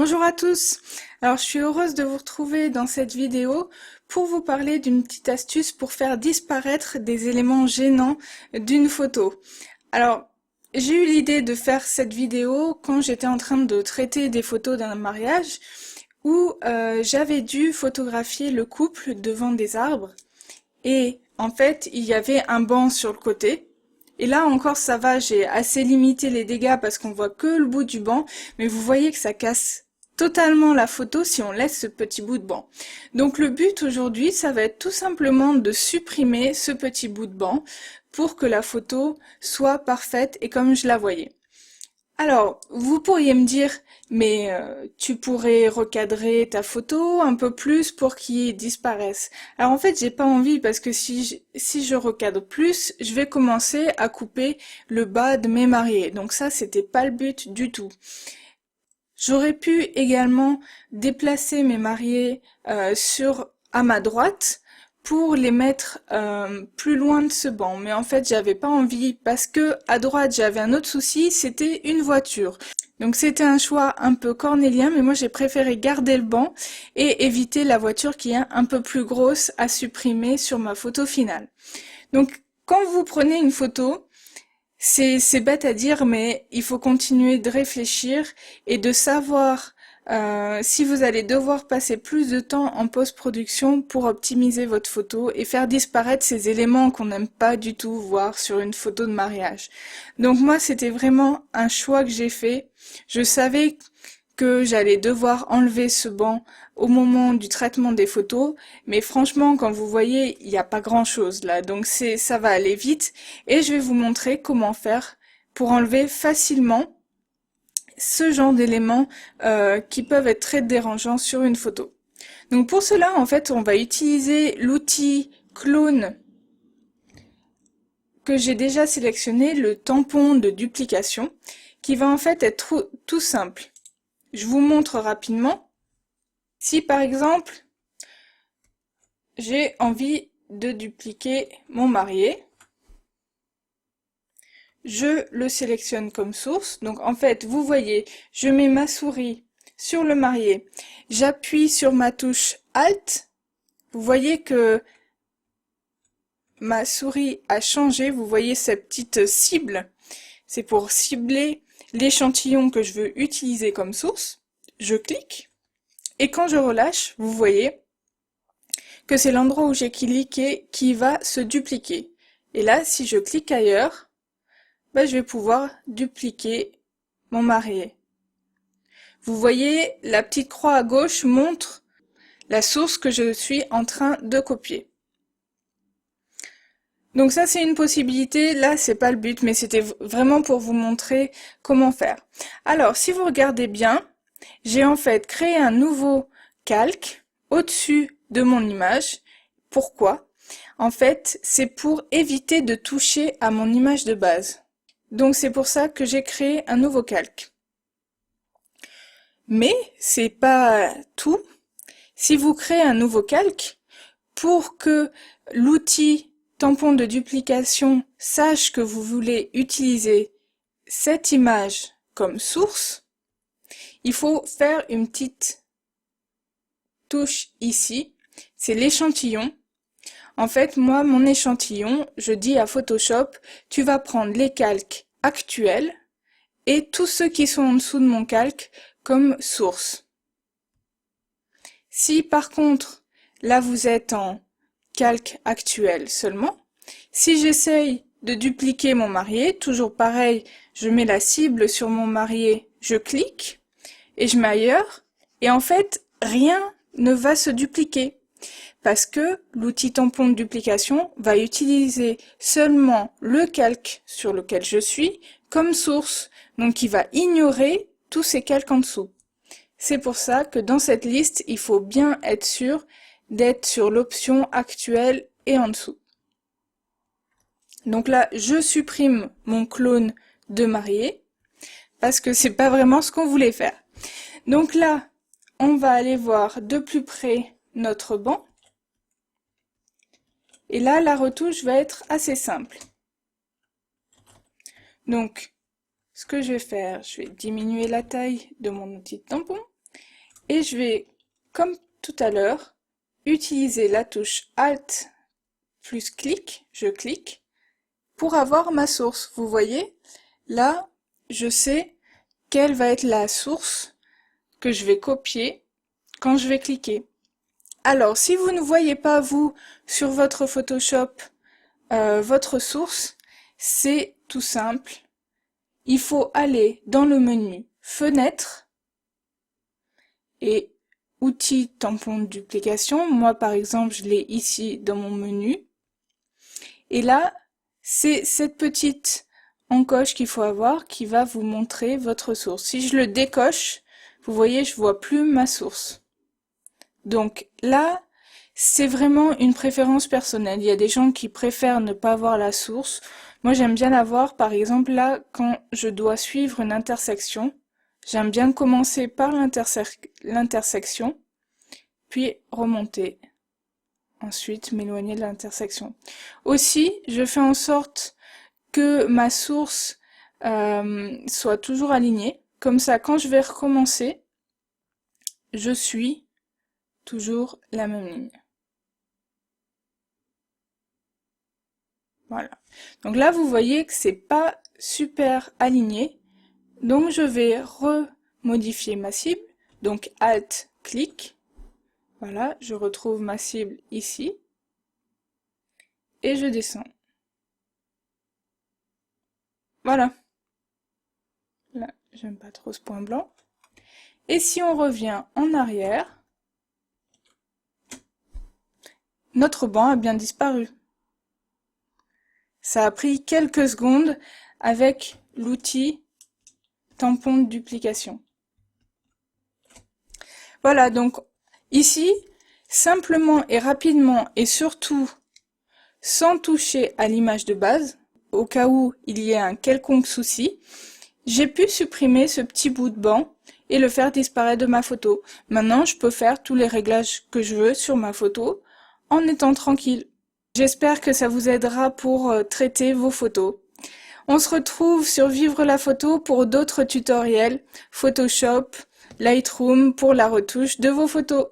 Bonjour à tous. Alors je suis heureuse de vous retrouver dans cette vidéo pour vous parler d'une petite astuce pour faire disparaître des éléments gênants d'une photo. Alors j'ai eu l'idée de faire cette vidéo quand j'étais en train de traiter des photos d'un mariage où j'avais dû photographier le couple devant des arbres et en fait il y avait un banc sur le côté. Et là encore ça va, j'ai assez limité les dégâts parce qu'on voit que le bout du banc, mais vous voyez que ça casse totalement la photo si on laisse ce petit bout de banc. Donc le but aujourd'hui, ça va être tout simplement de supprimer ce petit bout de banc pour que la photo soit parfaite et comme je la voyais. Alors, vous pourriez me dire, mais tu pourrais recadrer ta photo un peu plus pour qu'il disparaisse. Alors en fait, j'ai pas envie parce que si je recadre plus, je vais commencer à couper le bas de mes mariés. Donc ça, c'était pas le but du tout. J'aurais pu également déplacer mes mariés à ma droite pour les mettre plus loin de ce banc. Mais en fait, j'avais pas envie parce que à droite, j'avais un autre souci, c'était une voiture. Donc c'était un choix un peu cornélien, mais moi j'ai préféré garder le banc et éviter la voiture qui est un peu plus grosse à supprimer sur ma photo finale. Donc quand vous prenez une photo, c'est bête à dire, mais il faut continuer de réfléchir et de savoir si vous allez devoir passer plus de temps en post-production pour optimiser votre photo et faire disparaître ces éléments qu'on n'aime pas du tout voir sur une photo de mariage. Donc moi, c'était vraiment un choix que j'ai fait. Je savais que j'allais devoir enlever ce banc au moment du traitement des photos, mais franchement, quand vous voyez, il n'y a pas grand-chose là, donc ça va aller vite, et je vais vous montrer comment faire pour enlever facilement ce genre d'éléments qui peuvent être très dérangeants sur une photo. Donc pour cela, en fait, on va utiliser l'outil clone que j'ai déjà sélectionné, le tampon de duplication, qui va en fait être tout simple. Je vous montre rapidement. Si par exemple, j'ai envie de dupliquer mon marié, je le sélectionne comme source. Donc en fait, vous voyez, je mets ma souris sur le marié, j'appuie sur ma touche Alt. Vous voyez que ma souris a changé, vous voyez cette petite cible. C'est pour cibler l'échantillon que je veux utiliser comme source. Je clique. Et quand je relâche, vous voyez que c'est l'endroit où j'ai cliqué qui va se dupliquer. Et là, si je clique ailleurs, je vais pouvoir dupliquer mon marié. Vous voyez, la petite croix à gauche montre la source que je suis en train de copier. Donc ça, c'est une possibilité. Là, c'est pas le but, mais c'était vraiment pour vous montrer comment faire. Alors, si vous regardez bien, j'ai en fait créé un nouveau calque au-dessus de mon image. Pourquoi? En fait, c'est pour éviter de toucher à mon image de base. Donc c'est pour ça que j'ai créé un nouveau calque. Mais c'est pas tout. Si vous créez un nouveau calque, pour que l'outil tampon de duplication sache que vous voulez utiliser cette image comme source, il faut faire une petite touche ici, c'est l'échantillon. En fait, moi, mon échantillon, je dis à Photoshop, tu vas prendre les calques actuels et tous ceux qui sont en dessous de mon calque comme source. Si par contre, là vous êtes en calque actuel seulement, si j'essaye de dupliquer mon marié, toujours pareil, je mets la cible sur mon marié, je clique et je mets ailleurs, et en fait, rien ne va se dupliquer parce que l'outil tampon de duplication va utiliser seulement le calque sur lequel je suis comme source, donc il va ignorer tous ces calques en dessous. C'est pour ça que dans cette liste, il faut bien être sûr d'être sur l'option actuelle et en dessous. Donc là, je supprime mon clone de marié parce que c'est pas vraiment ce qu'on voulait faire. Donc là, on va aller voir de plus près notre banc. Et là, la retouche va être assez simple. Donc, ce que je vais faire, je vais diminuer la taille de mon outil de tampon. Et je vais, comme tout à l'heure, utiliser la touche Alt plus clic, je clique, pour avoir ma source. Vous voyez, là, je sais quelle va être la source que je vais copier quand je vais cliquer. Alors, si vous ne voyez pas, vous, sur votre Photoshop, votre source, c'est tout simple. Il faut aller dans le menu Fenêtre et Outils tampon de duplication. Moi, par exemple, je l'ai ici dans mon menu. Et là, c'est cette petite encoche qu'il faut avoir qui va vous montrer votre source. Si je le décoche, vous voyez, je vois plus ma source. Donc là, c'est vraiment une préférence personnelle. Il y a des gens qui préfèrent ne pas voir la source. Moi, j'aime bien la voir, par exemple, là, quand je dois suivre une intersection. J'aime bien commencer par l'intersection, puis remonter. Ensuite, m'éloigner de l'intersection. Aussi, je fais en sorte que ma source soit toujours alignée. Comme ça, quand je vais recommencer, je suis toujours la même ligne. Voilà. Donc là, vous voyez que c'est pas super aligné. Donc je vais remodifier ma cible. Donc Alt, clic. Voilà, je retrouve ma cible ici. Et je descends. Voilà. Là, j'aime pas trop ce point blanc. Et si on revient en arrière, notre banc a bien disparu. Ça a pris quelques secondes avec l'outil tampon de duplication. Voilà, donc ici, simplement et rapidement et surtout sans toucher à l'image de base, au cas où il y ait un quelconque souci, j'ai pu supprimer ce petit bout de banc et le faire disparaître de ma photo. Maintenant, je peux faire tous les réglages que je veux sur ma photo en étant tranquille. J'espère que ça vous aidera pour traiter vos photos. On se retrouve sur Vivre la photo pour d'autres tutoriels, Photoshop, Lightroom pour la retouche de vos photos.